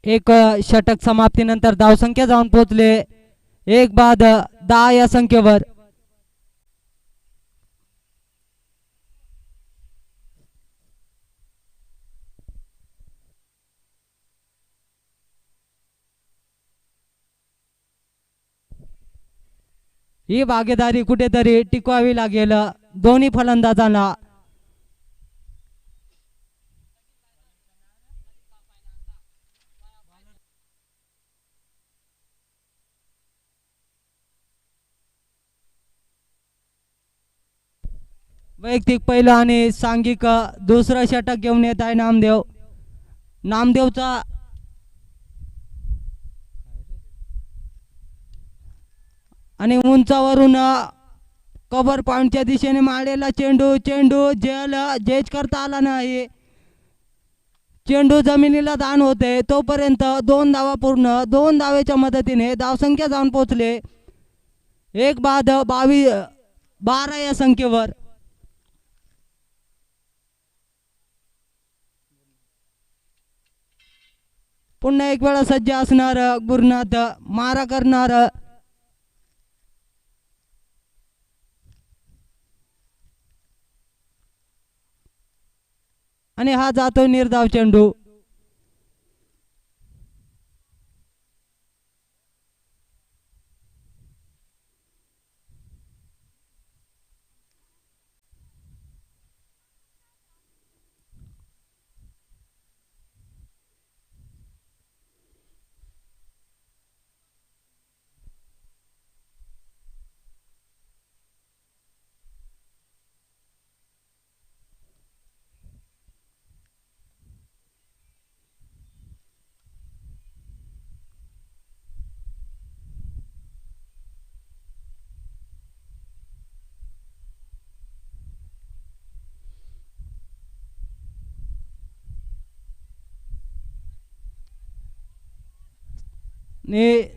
एक षटक समाप्तीनंतर धावसंख्या जाऊन पोहोचले 1-10 या संख्येवर. ही भागीदारी कुठेतरी टिकवावी लागेल दोन्ही फलंदाजांना. वैयक्तिक पहिलं आणि सांघिक दुसरं षटक घेऊन येत आहे नामदेवचा आणि उंचावरून कव्हर पॉइंटच्या दिशेने मारलेला चेंडू जेज करता आला नाही. चेंडू जमिनीला दान होते तोपर्यंत 2 धावा पूर्ण. 2 धावेच्या मदतीने धावसंख्या जाऊन पोहोचले 1-12 या संख्येवर. पुन्हा एक वेळा सज्ज असणार गुरुनाथ मारा करणार. आणि हा जातो निर्धाव चेंडू.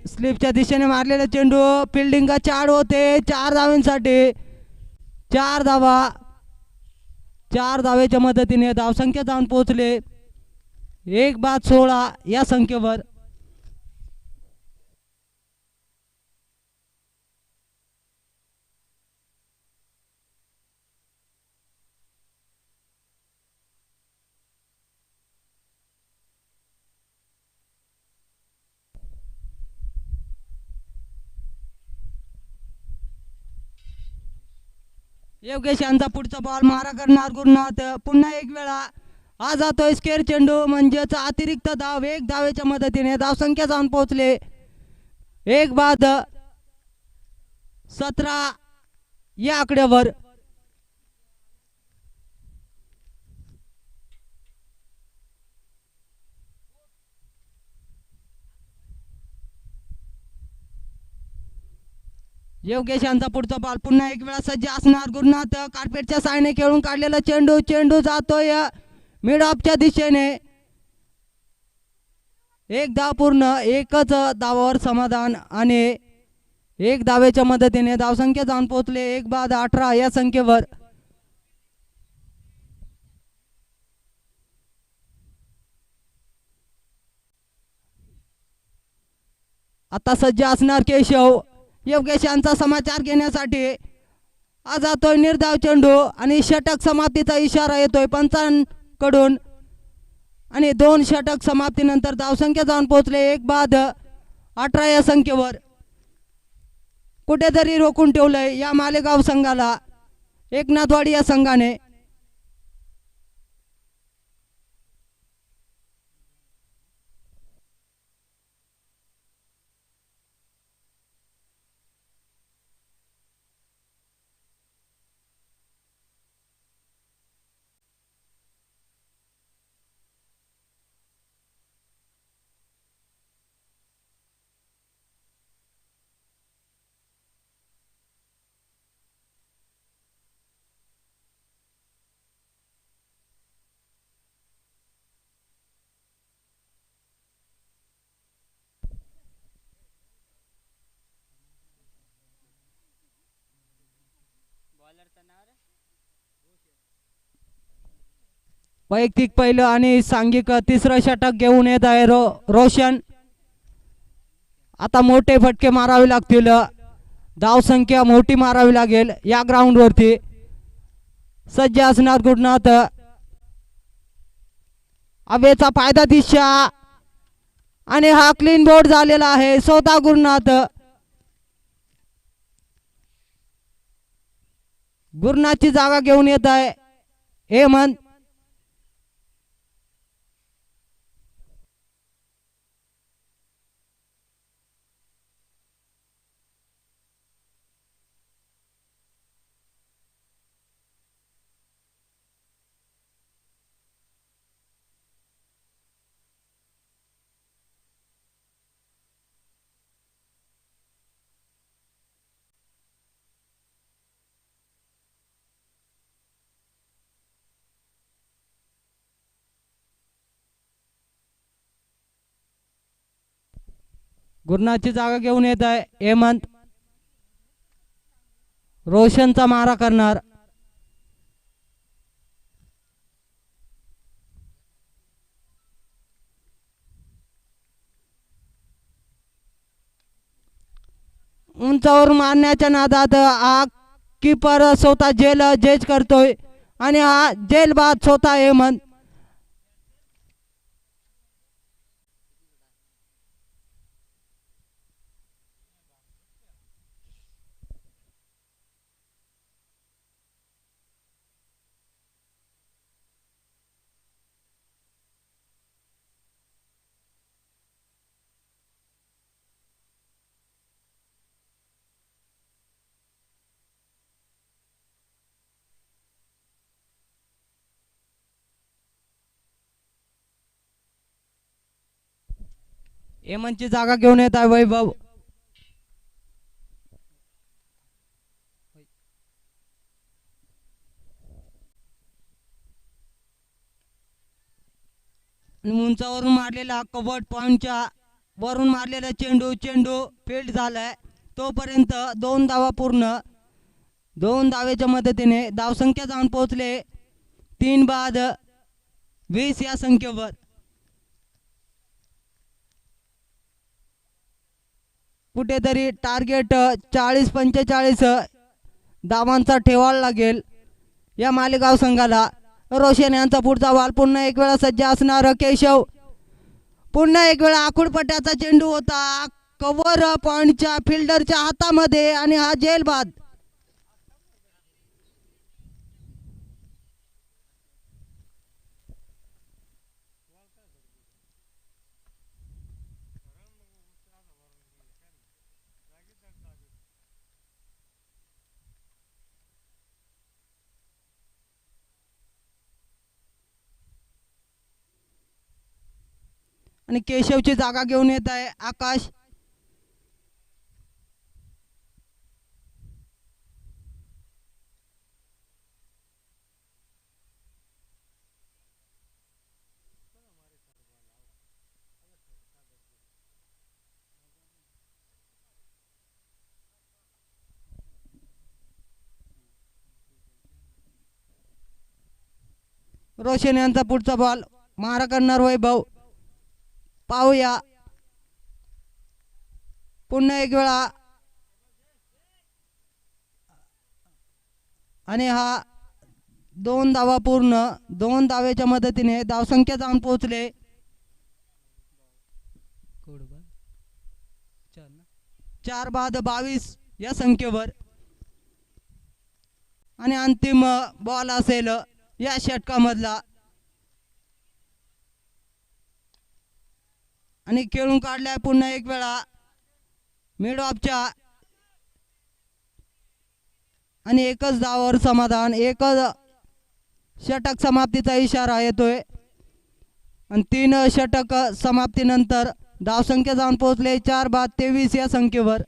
स्लिपच्या दिशेने मारलेला चेंडू फिल्डिंगच्या आड होते. 4 धावांसाठी 4 धावा. 4 धावेच्या मदतीने धावसंख्या जाऊन पोहोचले 1-16 या संख्येवर. योगेश यांचा पुढचा बॉल मारा करणार गुरुनाथ. पुन्हा एक वेळा हा जातोय स्केअर चेंडू म्हणजेच अतिरिक्त धाव. 1 धावेच्या मदतीने धावसंख्या जाऊन पोहोचले 1-17 या आकड्यावर. योगेश यांचा पुढचा बॉल पुन्हा एक वेळा सज्ज असणार गुरुनाथ. कार्पेटच्या साहाय्याने खेळून काढलेला चेंडू जातोय मिड ऑफच्या दिशेने. 1 धाव पूर्ण. 1च धावावर समाधान आणि 1 धावेच्या मदतीने धावसंख्या जाऊन पोहोचले 1-18 या संख्येवर. आता सज्ज असणार केशव योगेश यांचा समाचार घेण्यासाठी. हा जातोय निर्धाव चेंडू आणि षटक समाप्तीचा इशारा येतोय पंचांकडून. आणि 2 षटक समाप्तीनंतर धावसंख्या जाऊन पोहोचले 1-18 या संख्येवर. कुठेतरी रोखून ठेवलंय या मालेगाव संघाला एकनाथवाडी या संघाने. वैयक्तिक पहिलं आणि सांघिक तिसरं षटक घेऊन येत आहे रोशन. आता मोठे फटके मारावे लागतील, धावसंख्या मोठी मारावी लागेल या ग्राउंड वरती. सज्ज असणार गुरुनाथ. हवेचा फायदा दिशा आणि हा क्लीन बोर्ड झालेला आहे. स्वतः गुरुनाथ. गुरुनाथची जागा घेऊन येत आहे हेमंत. गुरुनाथची जागा घेऊन येत आहे हेमंत. रोशनचा मारा करणार. उंचावर मारण्याच्या नादात हा कीपर स्वतः जेज करतोय आणि हा जेल बाद स्वतः हेमंत. हेमंतची जागा घेऊन येत आहे वैभव. उंचावरून मारलेला कव्हर पॉइंटच्या वरून मारलेला चेंडू फील्ड झालाय. तोपर्यंत 2 धावा पूर्ण. 2 धावेच्या मदतीने धावसंख्या जाऊन पोहोचले 3 बाद 20 या संख्येवर. कुठेतरी टार्गेट 40-45 धावांचा ठेवावा लागेल या मालेगाव संघाला. रोशन यांचा पुढचा बॉल पुन्हा एक वेळा सज्ज असणार केशव. पुन्हा एक वेळा आखुडपट्ट्याचा चेंडू होता कव्हर पॉइंटच्या फिल्डरच्या हातामध्ये आणि हा जेल बाद. आणि केशवची जागा घेऊन येत आहे आकाश. रोशन यांचा पुढचा बॉल मारा करणार वैभव. पाहूया पुन्हा एक वेळा आणि हा 2 धावा पूर्ण. 2 धावेच्या मदतीने धावसंख्या जाऊन पोहोचले 4 बाद 22 या संख्येवर. आणि अंतिम बॉल असेल या षटकामधला. आणि खेळून काढलाय पुन्हा एक वेळा मिड ऑफच्या आणि एकच धावावर समाधान. एकच षटक समाप्तीचा इशारा येतोय आणि 3 षटक समाप्तीनंतर धावसंख्या जाऊन पोहोचले 4 बाद 23 या संख्येवर.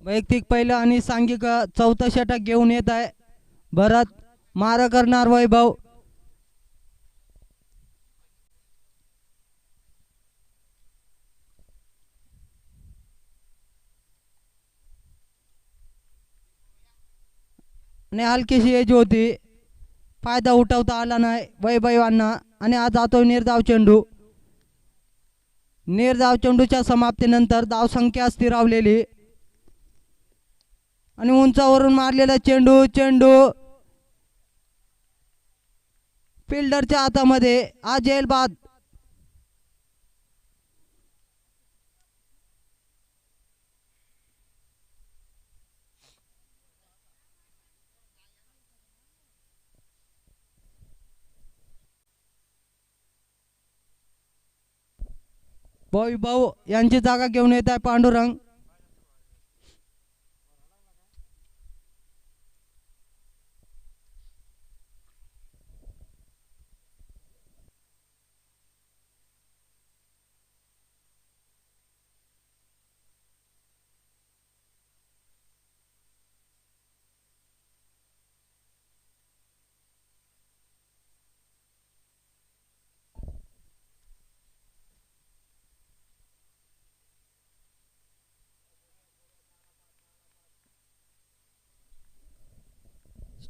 वैयक्तिक पहिलं आणि सांघिक चौथं षटक घेऊन येत आहे भरत. मारा करणार वैभव. आणि हलकीशी एज होती, फायदा उठवता आला नाही वैभवांना आणि आज जातोय निर्धाव चेंडू. निर्धाव चेंडूच्या समाप्तीनंतर धावसंख्या स्थिरावलेली आणि उंचावरून मारलेला चेंडू. चेंडू फिल्डरच्या हातामध्ये. हा जेल बाद. वैभव यांची जागा घेऊन येत आहे पांडुरंग.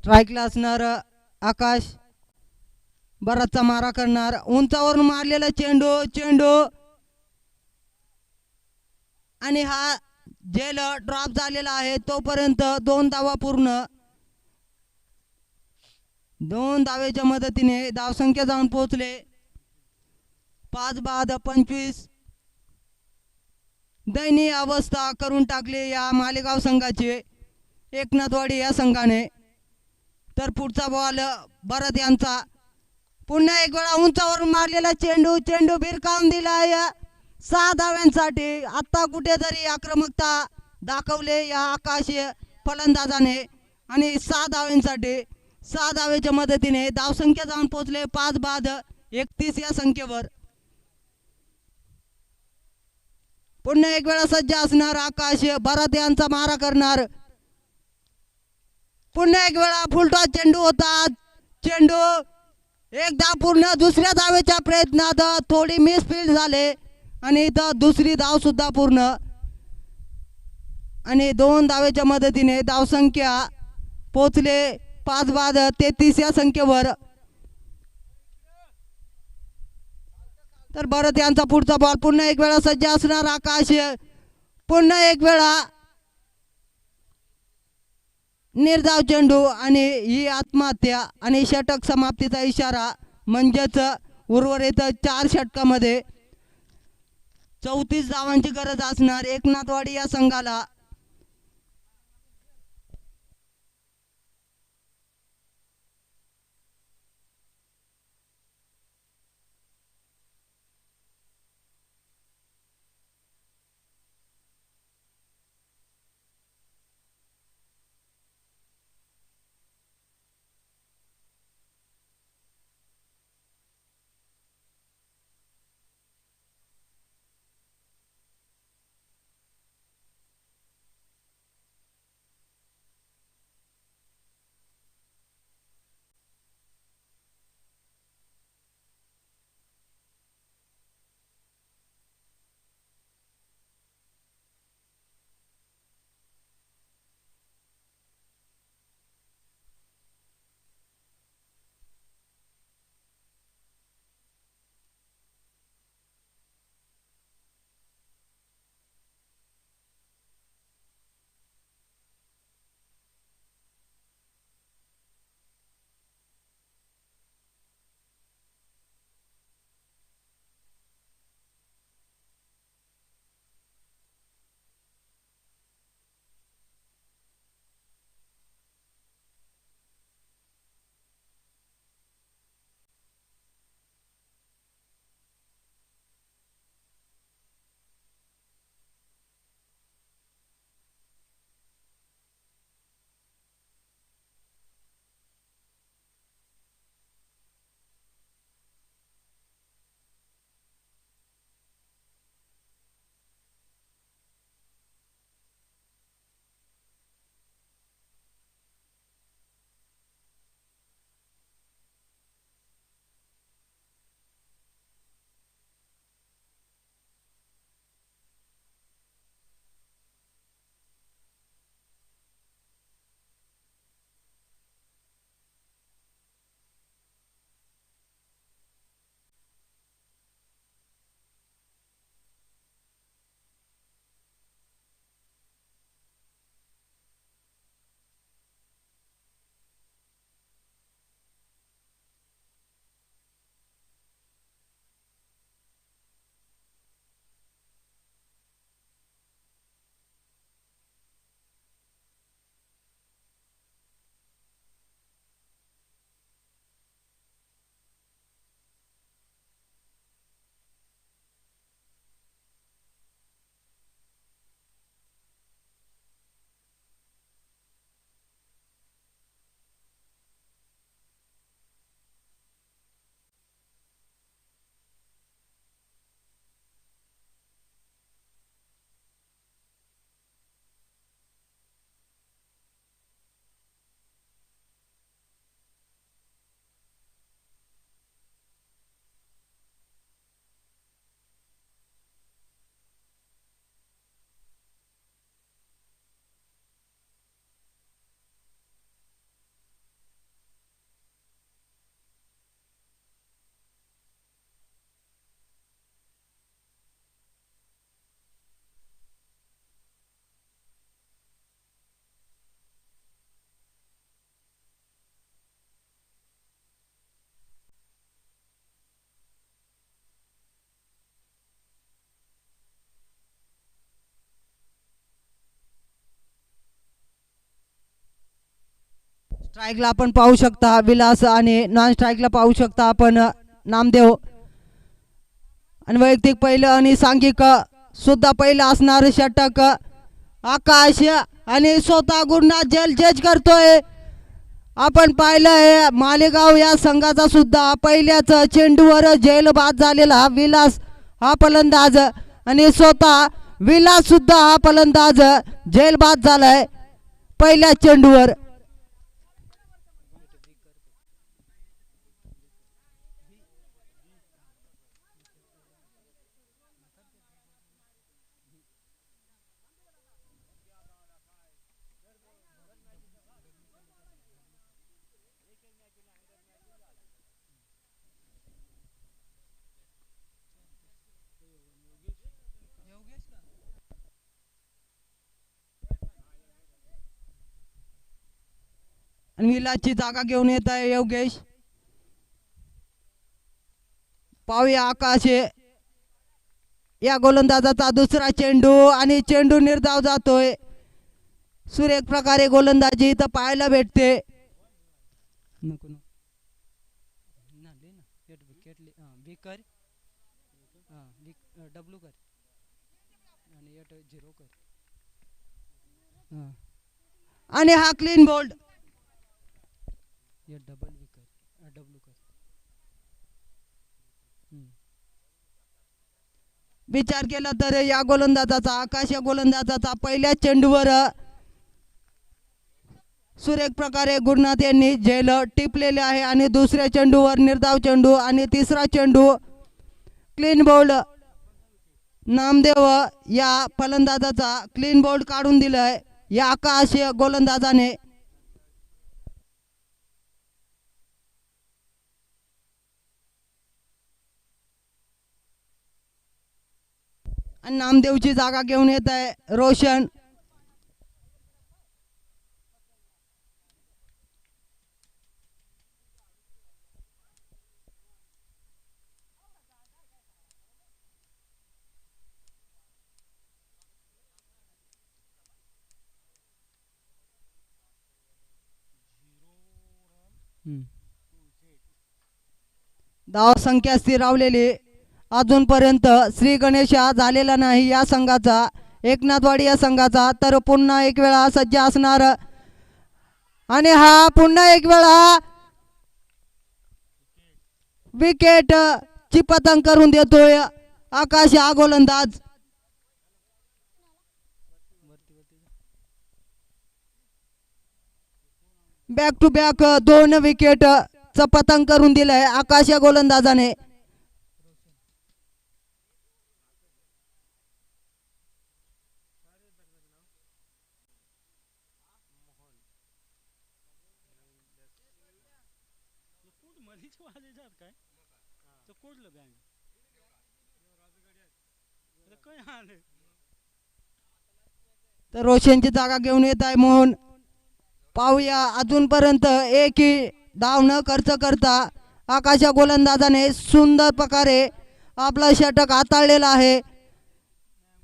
स्ट्राईकला असणार आकाश. बराचसा मारा करणार. उंचावरून मारलेला चेंडू. चेंडू आणि हा जेल ड्रॉप झालेला आहे. तोपर्यंत 2 धावा पूर्ण. 2 धावेच्या मदतीने धावसंख्या जाऊन पोहोचले 5 बाद 25. दयनीय अवस्था करून टाकली या मालेगाव संघाची एकनाथवाडी या संघाने. तर पुढचा बॉल भरत यांचा. पुन्हा एक वेळा उंचावरून मारलेला चेंडू. चेंडू भिरकावून दिला या 6 धाव्यांसाठी. आता कुठेतरी आक्रमकता दाखवले या आकाश फलंदाजाने आणि 6 धाव्यांसाठी 6 धावेच्या मदतीने धावसंख्या जाऊन पोहोचले 5 बाद 31 या संख्येवर. पुन्हा एक वेळा सज्ज असणार आकाश. भरत यांचा मारा करणार. पुन्हा एक वेळा फुलटॉस चेंडू होता. चेंडू एकदा पूर्ण. दुसऱ्या धावेच्या प्रयत्नात थोडी मिसफील्ड झाले आणि इथं दुसरी धाव सुद्धा पूर्ण आणि 2 धावेच्या मदतीने धावसंख्या पोहोचले 5 बाद 33 या संख्येवर. तर भरत यांचा पुढचा बॉल. पुन्हा एक वेळा सज्ज असणार आकाश. पुन्हा एक वेळा निर्धाव चेंडू आणि ही आत्महत्या आणि षटक समाप्तीचा इशारा. म्हणजेच उर्वरित 4 षटकामध्ये 34 धावांची गरज असणार एकनाथवाडी या संघाला. स्ट्राईकला आपण पाहू शकता विलास आणि नॉन स्ट्राईकला पाहू शकता आपण नामदेव. आणि वैयक्तिक पहिलं आणि सांघिक सुद्धा पहिलं असणार षटक आकाश आणि स्वतः गुरुनाथ जेल जज करतोय. आपण पाहिलंय मालेगाव या संघाचा सुद्धा पहिल्याच चेंडूवर जेल बाद झालेला विलास हा फलंदाज आणि स्वतः विलास सुद्धा हा फलंदाज जेल बाद झालाय पहिल्या चेंडूवर. आणि विलासची जागा घेऊन येत आहे योगेश. पाहूया आकाश या गोलंदाजाचा दुसरा चेंडू आणि चेंडू निर्धाव जातोय. सुरेख प्रकारे गोलंदाजी इथं पाहायला भेटते. नको नको डब्ल्यू कर आणि झिरो कर आणि हा क्लीन बोल्ड डबल विकर डब्ल्यू कर. विचार केला तर या गोलंदाजाचा आकाश या गोलंदाजाचा पहिल्या चेंडूवर सुरेख प्रकारे गुरुनाथ यांनी झेल टिपलेले आहे आणि दुसऱ्या चेंडूवर निर्धाव चेंडू आणि तिसरा चेंडू क्लीन बोल्ड. नामदेव या फलंदाजाचा क्लीन बोल्ड काढून दिलाय या आकाश गोलंदाजाने. आणि नामदेवची जागा घेऊन येत आहे रोशन. धाव संख्या स्थिरावलेली अजूनपर्यंत श्री गणेश झालेला नाही या संघाचा एकनाथवाडी या संघाचा. तर पुन्हा एक वेळा सज्ज असणार आणि हा पुन्हा एक वेळा विकेट ची पतंग करून देतोय आकाश हा गोलंदाज. बॅक टू बॅक 2 विकेट च पतंग करून दिलाय आकाश या गोलंदाजाने. तर रोशनची जागा घेऊन येत आहे मोहन. पाहूया अजूनपर्यंत एकही धाव न खर्च करता आकाशा गोलंदाजाने सुंदर प्रकारे आपला षटक हाताळलेला आहे.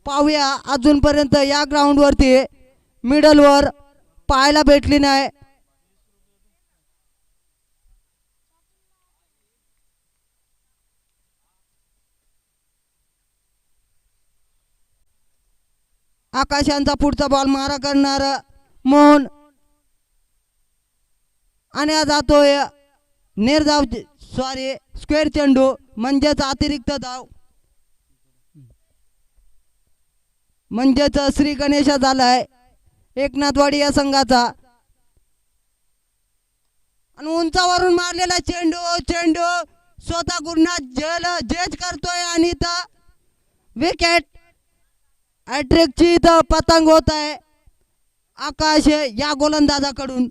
पाहूया अजूनपर्यंत या ग्राउंडवरती मिडलवर पाहायला भेटली नाही. आकाशांचा पुढचा बॉल मारा करणार मोहन आणि जातोय निर्धाव सॉरी स्क्वेअर चेंडू म्हणजेच अतिरिक्त धाव म्हणजेच श्री गणेश झालाय एकनाथवाडी या संघाचा. आणि उंचावरून मारलेला चेंडू चेंडू स्वतः गुरुनाथ जेज करतोय आणि इथं विकेट हॅट्रिकची इथं पतंग होत आहे आकाश या गोलंदाजाकडून.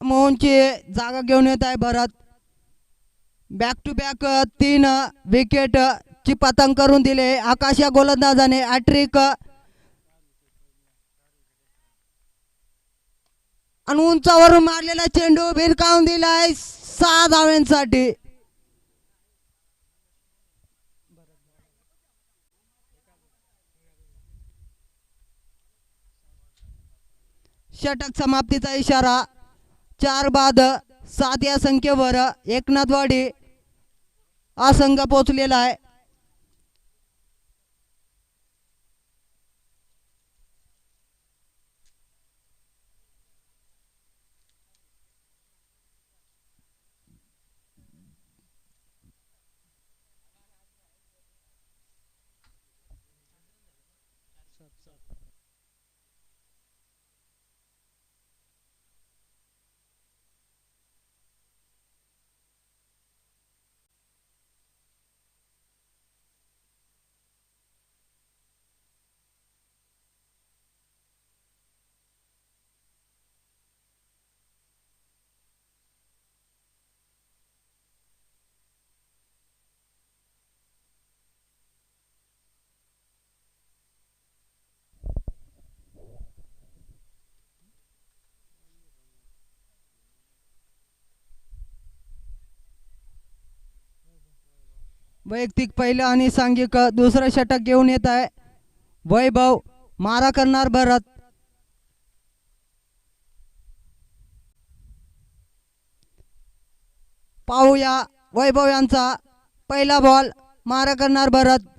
मोहनची जागा घेऊन येत आहे भरत. बॅक टू बॅक 3 विकेट ची पतंग करून दिले आकाश या गोलंदाजाने हॅट्रिक आणि उंचावरून मारलेला चेंडू भिरकावून दिलाय 6 धावांसाठी. षटक समाप्तीचा इशारा 4 बाद 7 या संख्येवर एकनाथवाडी हा संघ पोहोचलेला आहे. वैयक्तिक पहिलं आणि सांघिक दुसरं षटक घेऊन येत आहे वैभव. मारा करणार भरत. पाहूया वैभव यांचा पहिला बॉल. मारा करणार भरत.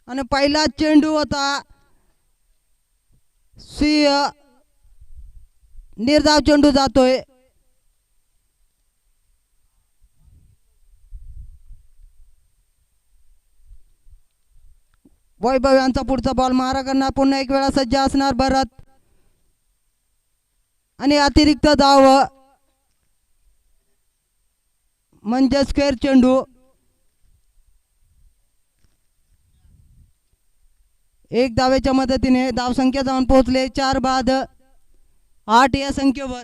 आणि पहिला चेंडू होता निर्धाव चेंडू जातोय. वैभव यांचा पुढचा बॉल. मारा करणार पुन्हा एक वेळा सज्ज असणार भरत आणि अतिरिक्त धाव म्हणजे स्क्वेअर चेंडू. एक धावेच्या मदतीने धावसंख्या जाऊन पोहोचले 4 बाद 8 या संख्येवर.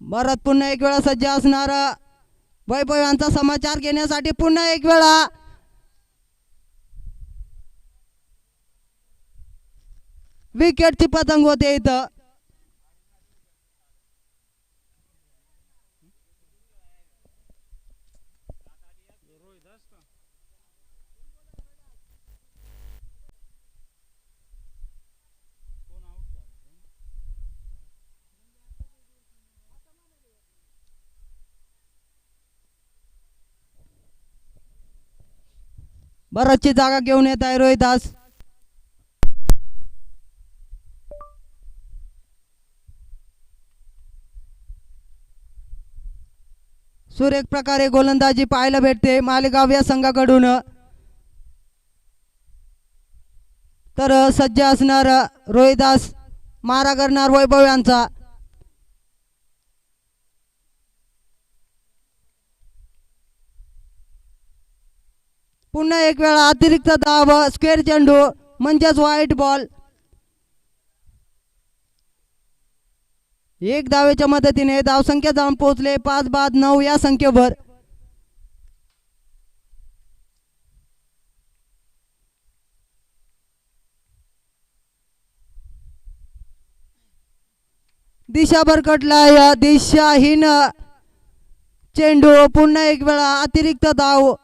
भरत पुन्हा एक वेळा सज्ज असणार वैभव यांचा समाचार घेण्यासाठी. पुन्हा एक वेळा विकेटची पतंग होते इथं. भरतची जागा घेऊन येत आहे रोहिदास. सुरेख प्रकारे गोलंदाजी पाहायला भेटते मालेगाव या संघाकडून. तर सज्ज असणार रोहिदास. मारा करणार वैभव यांचा. पुन्हा एक वेळा अतिरिक्त धाव स्क्वेअर चेंडू म्हणजेच व्हाईट बॉल. एक धावेच्या मदतीने धावसंख्या जाऊन पोहोचले 5 बाद 9 या संख्येवर. दिशा भरकटला या दिशाहीन चेंडू. पुन्हा एक वेळा अतिरिक्त धाव.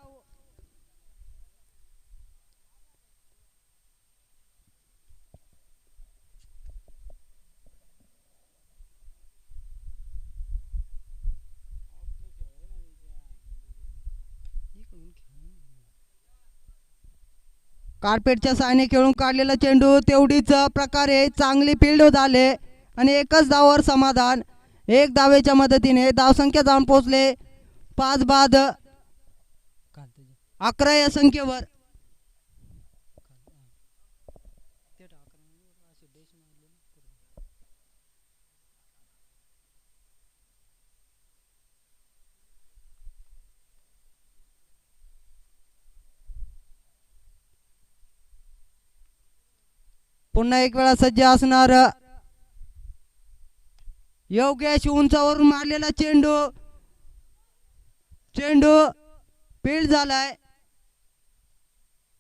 कार्पेटच्या साहाय्याने खेळून काढलेला चेंडू तेवढीच प्रकारे चांगली फील्ड झाले आणि एकच धावावर समाधान. एक धावेच्या मदतीने धावसंख्या जाऊन पोहोचले 5 बाद 11 या संख्येवर. पुन्हा एक वेळा सज्ज असणार योगेश उंचावरून मारलेला चेंडू चेंडू फील्ड झालाय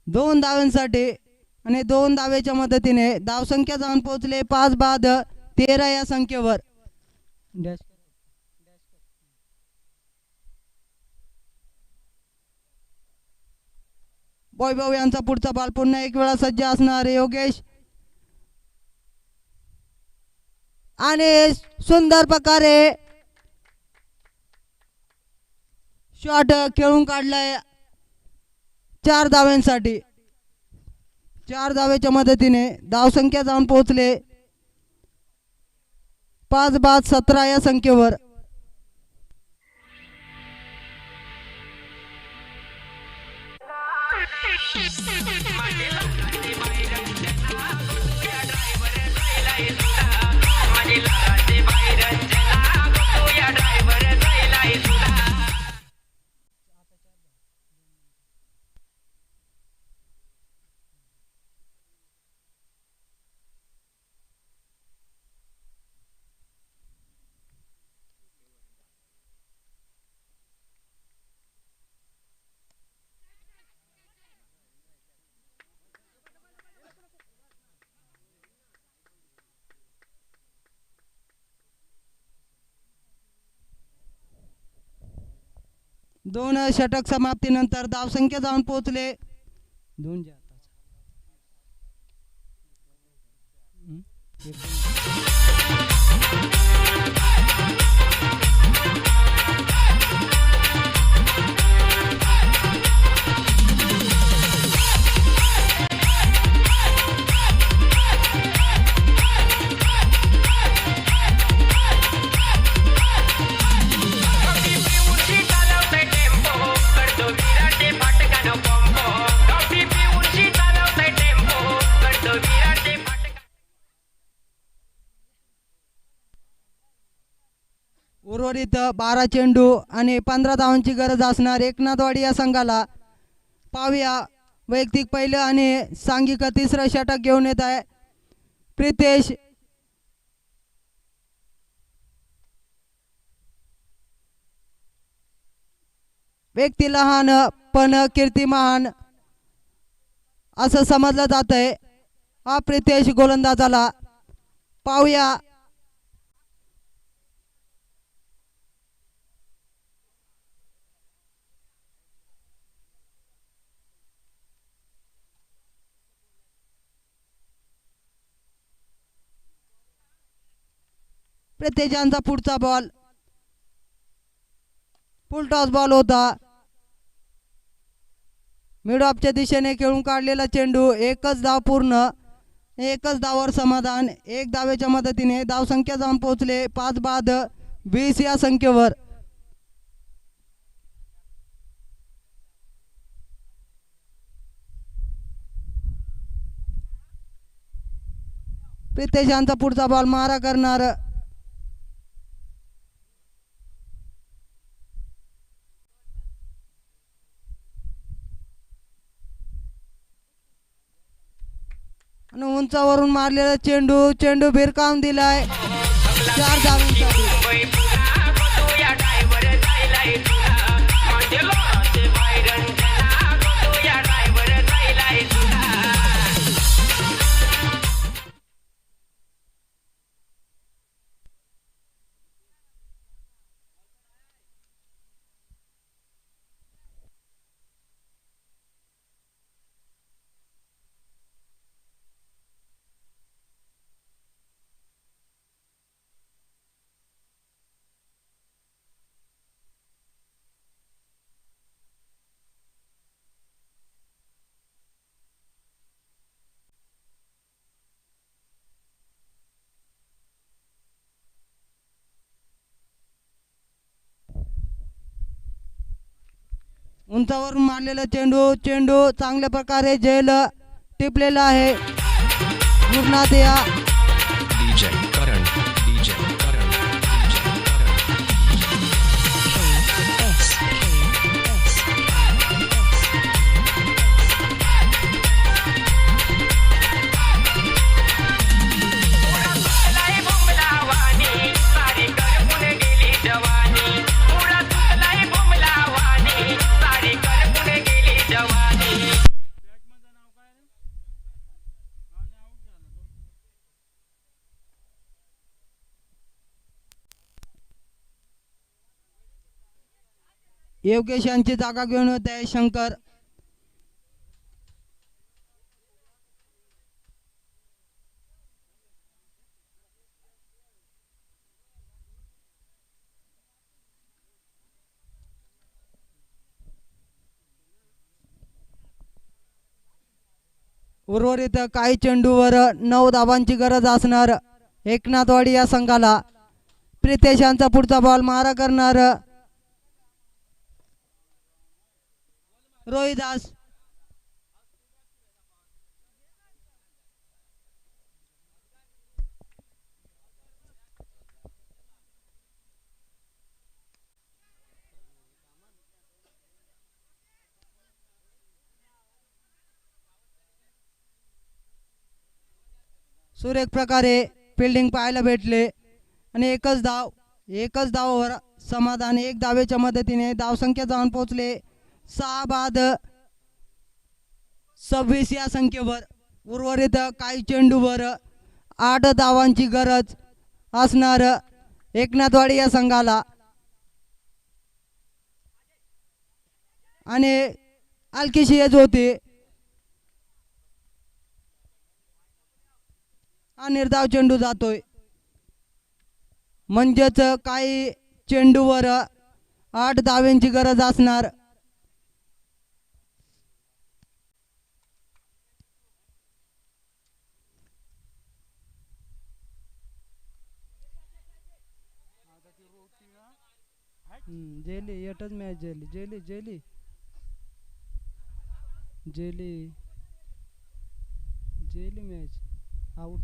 2 धावांसाठी आणि 2 धावेच्या मदतीने धावसंख्या जाऊन पोहोचले 5 बाद 13 या संख्येवर. वैभव यांचा पुढचा बॉल पुन्हा एक वेळा सज्ज असणार योगेश आणि सुंदर प्रकारे शॉट खेळून काढलाय 4 धावांसाठी. 4 धावेच्या मदतीने धावसंख्या जाऊन पोहोचले 5 बाद 17 या संख्येवर. दोन षटक समाप्तीनंतर धावसंख्या जाऊन पोहोचले 2 उर्वरित 12 चेंडू आणि 15 धावांची गरज असणार एकनाथवाडी या संघाला. पाहूया वैयक्तिक पहिलं आणि सांघिक तिसरं षटक घेऊन येत आहे प्रितेश. व्यक्ती लहान पण कीर्ती महान असं समजलं जात आहे. हा प्रितेश गोलंदाजाला. पाहूया प्रितेशांचा पुढचा बॉल फुल टॉस बॉल होता. मिड ऑफच्या दिशेने खेळून काढलेला चेंडू. एकच धाव पूर्ण. एकच धावावर समाधान. 1 धावेच्या मदतीने धावसंख्या जाऊन पोहोचले 5 बाद 20 या संख्येवर. प्रितेशांचा पुढचा बॉल मारा करणार आणि उंचावरून मारलेला चेंडू. चेंडू भिरकावून दिलाय 4 धावांसाठी. उंचावरून मारलेला चेंडू. चेंडू चांगल्या प्रकारे झेल टिपलेला आहे. गुरुनाथ या योगेश यांची जागा घेऊन होत आहे शंकर. उर्वरित काही चेंडूवर 9 धावांची गरज असणार एकनाथवाडी या संघाला. प्रितेश यांचा पुढचा बॉल मारा करणार रोहिदास. सुरेख प्रकारे फिल्डिंग पाहायला भेटले आणि एकच धावावर समाधान. एक धावेच्या मदतीने धावसंख्या जाऊन पोहोचले 6 बाद 26 या संख्येवर. उर्वरित काही चेंडूवर 8 धावांची गरज असणार एकनाथवाडी या संघाला. आणि हलकीशी एज होती. हा निर्धाव चेंडू जातोय म्हणजेच काही चेंडूवर 8 धावांची गरज असणार. जेली एकच match jelly jelly jelly jelly jelly match out.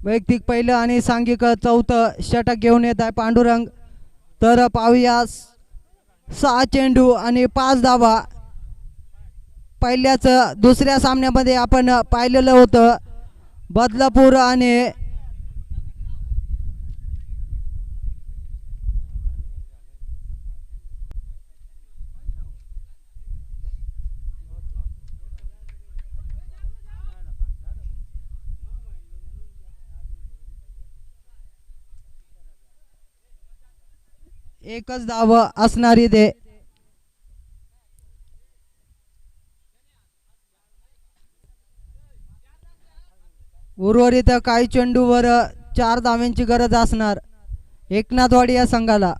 वैयक्तिक पहिलं आणि सांघिक चौथं षटक घेऊन येत आहे पांडुरंग. तर पाहूया 6 चेंडू आणि 5 धावा. पहिल्याच दुसऱ्या सामन्यामध्ये आपण पाहिलेलं होतं बदलापूर आणि एकच धाव असणारी ते. उर्वरित काही चेंडूवर 4 धावांची गरज असणार एकनाथवाडी या संघाला.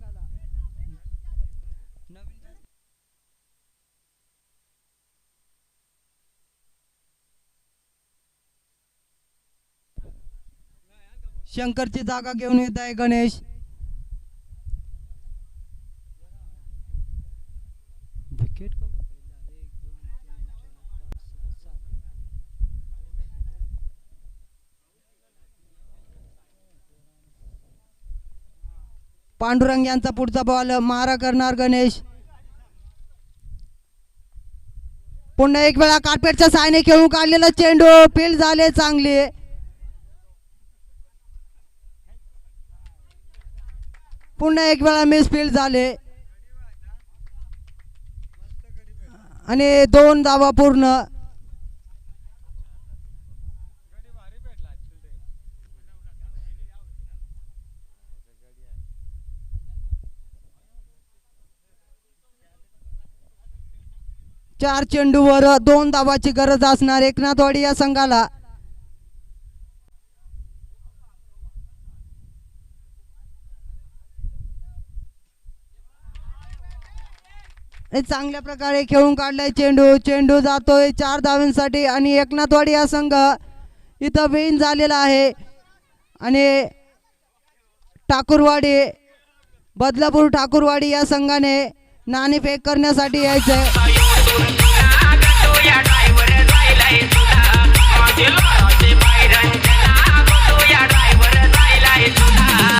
शंकरची जागा घेऊन येत आहे गणेश. विकेट पांडुरंग यांचा पुढचा बॉल मारा करणार गणेश. पुन्हा एक वेळा कार्पेटच्या सायने खेळून काढलेला चेंडू फील्ड झाले चांगले. पुन्हा एक वेळा मिस फील्ड झाले आणि 2 धावा पूर्ण. चार चेंडूवर 2 धावाची गरज असणार एकनाथवाडी या संघाला. चांगल्या प्रकारे खेळून काढलाय चेंडू जातोय 4 धावांसाठी आणि एकनाथवाडी हा संघ इथं विन झालेला आहे. आणि ठाकूरवाडी बदलापूर ठाकूरवाडी या संघाने नाणेफेक करण्यासाठी यायचंय.